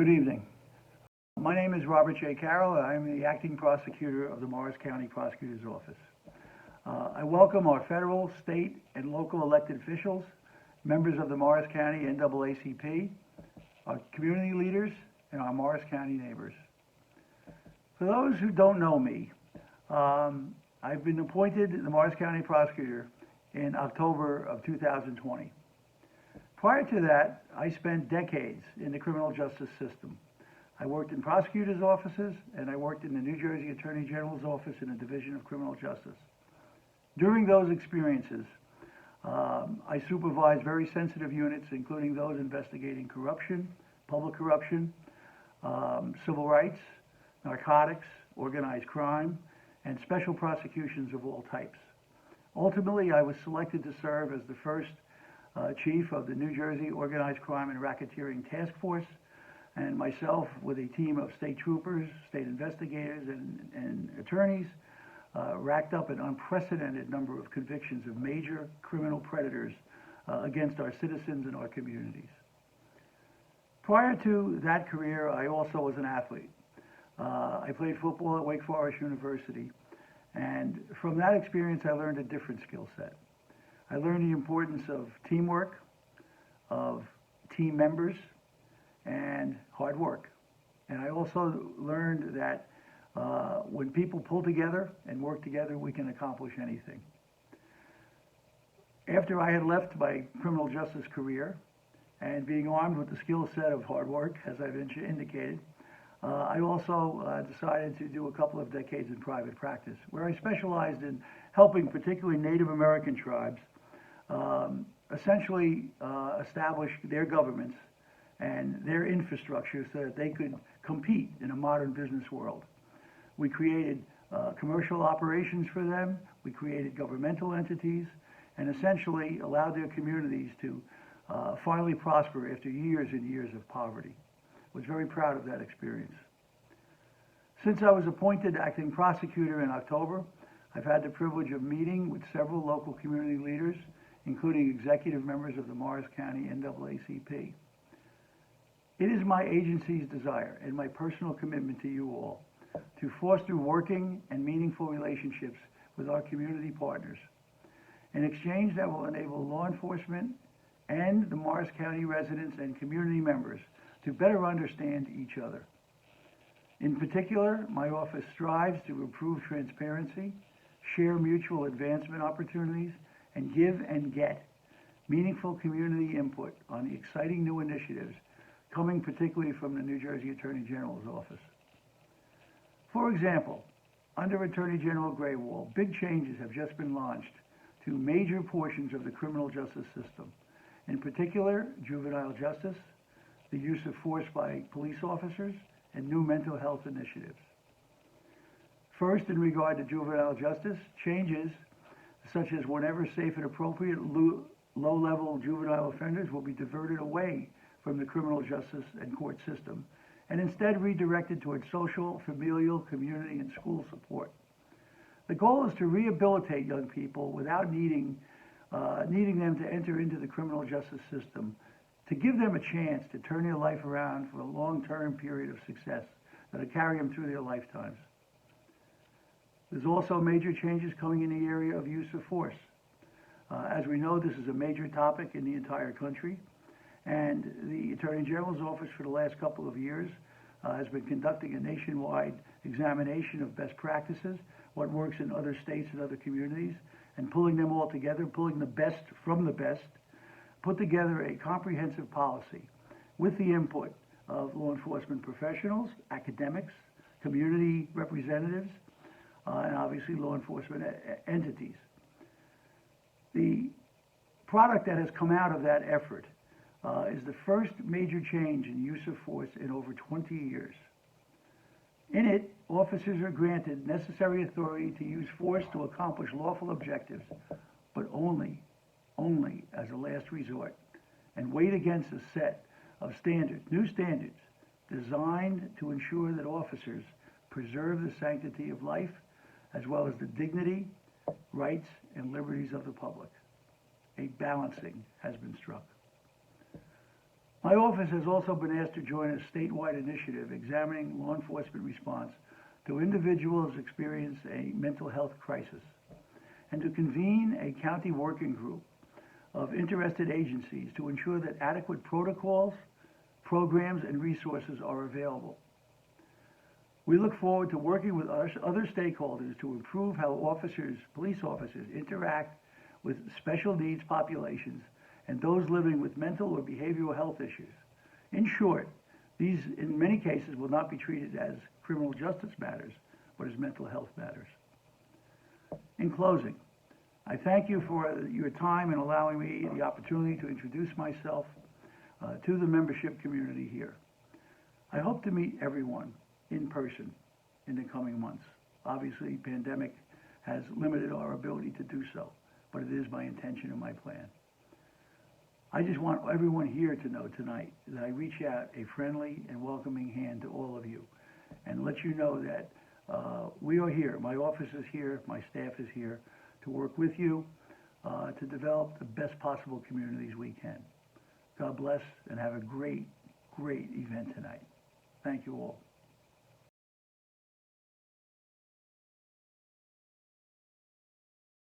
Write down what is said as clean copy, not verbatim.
Good evening. My name is Robert J Carroll. I am the acting prosecutor of the Morris County Prosecutor's Office. I welcome our federal, state, and local elected officials, members of the Morris County NAACP, our community leaders, and our Morris County neighbors. For those who don't know me, I've been appointed the Morris County Prosecutor in October of 2020. Prior to that, I spent decades in the criminal justice system. I worked in prosecutors' offices, and I worked in the New Jersey Attorney General's office in the Division of Criminal Justice. During those experiences, I supervised very sensitive units, including those investigating corruption, public corruption, civil rights, narcotics, organized crime, and special prosecutions of all types. Ultimately, I was selected to serve as the first chief of the New Jersey Organized Crime and Racketeering Task Force, and myself with a team of state troopers, state investigators, and attorneys racked up an unprecedented number of convictions of major criminal predators against our citizens and our communities. Prior to that career, I also was an athlete. I played football at Wake Forest University, and from that experience I learned a different skill set. I learned the importance of teamwork, of team members, and hard work. And I also learned that when people pull together and work together, we can accomplish anything. After I had left my criminal justice career and being armed with the skill set of hard work, as I've indicated, I also decided to do a couple of decades in private practice, where I specialized in helping particularly Native American tribes essentially establish their governments and their infrastructure so that they could compete in a modern business world. We created commercial operations for them, we created governmental entities, and essentially allowed their communities to finally prosper after years and years of poverty. I was very proud of that experience. Since I was appointed acting prosecutor in October, I've had the privilege of meeting with several local community leaders, including executive members of the Morris County NAACP. It is my agency's desire and my personal commitment to you all to foster working and meaningful relationships with our community partners, an exchange that will enable law enforcement and the Morris County residents and community members to better understand each other. In particular, my office strives to improve transparency, share mutual advancement opportunities, and give and get meaningful community input on the exciting new initiatives coming particularly from the New Jersey Attorney General's office. For example, under Attorney General Graywall, big changes have just been launched to major portions of the criminal justice system. In particular, juvenile justice, the use of force by police officers, and new mental health initiatives. First, in regard to juvenile justice, changes such as whenever safe and appropriate, low-level juvenile offenders will be diverted away from the criminal justice and court system and instead redirected towards social, familial, community, and school support. The goal is to rehabilitate young people without needing them to enter into the criminal justice system, to give them a chance to turn their life around for a long-term period of success that'll carry them through their lifetimes. There's also major changes coming in the area of use of force. As we know, this is a major topic in the entire country, and the Attorney General's office for the last couple of years has been conducting a nationwide examination of best practices, what works in other states and other communities, and pulling them all together, pulling the best from the best, put together a comprehensive policy with the input of law enforcement professionals, academics, community representatives, and obviously law enforcement entities. The product that has come out of that effort is the first major change in use of force in over 20 years. In it, officers are granted necessary authority to use force to accomplish lawful objectives, but only as a last resort, and weighed against a set of standards, new standards, designed to ensure that officers preserve the sanctity of life, as well as the dignity, rights, and liberties of the public. A balancing has been struck. My office has also been asked to join a statewide initiative examining law enforcement response to individuals experience a mental health crisis, and to convene a county working group of interested agencies to ensure that adequate protocols, programs, and resources are available. We look forward to working with other stakeholders to improve how police officers interact with special needs populations and those living with mental or behavioral health issues. In short, these, in many cases, will not be treated as criminal justice matters, but as mental health matters. In closing, I thank you for your time and allowing me the opportunity to introduce myself to the membership community here. I hope to meet everyone in person in the coming months. Obviously, pandemic has limited our ability to do so, but it is my intention and my plan. I just want everyone here to know tonight that I reach out a friendly and welcoming hand to all of you and let you know that we are here. My office is here, my staff is here to work with you to develop the best possible communities we can. God bless and have a great, great event tonight. Thank you all.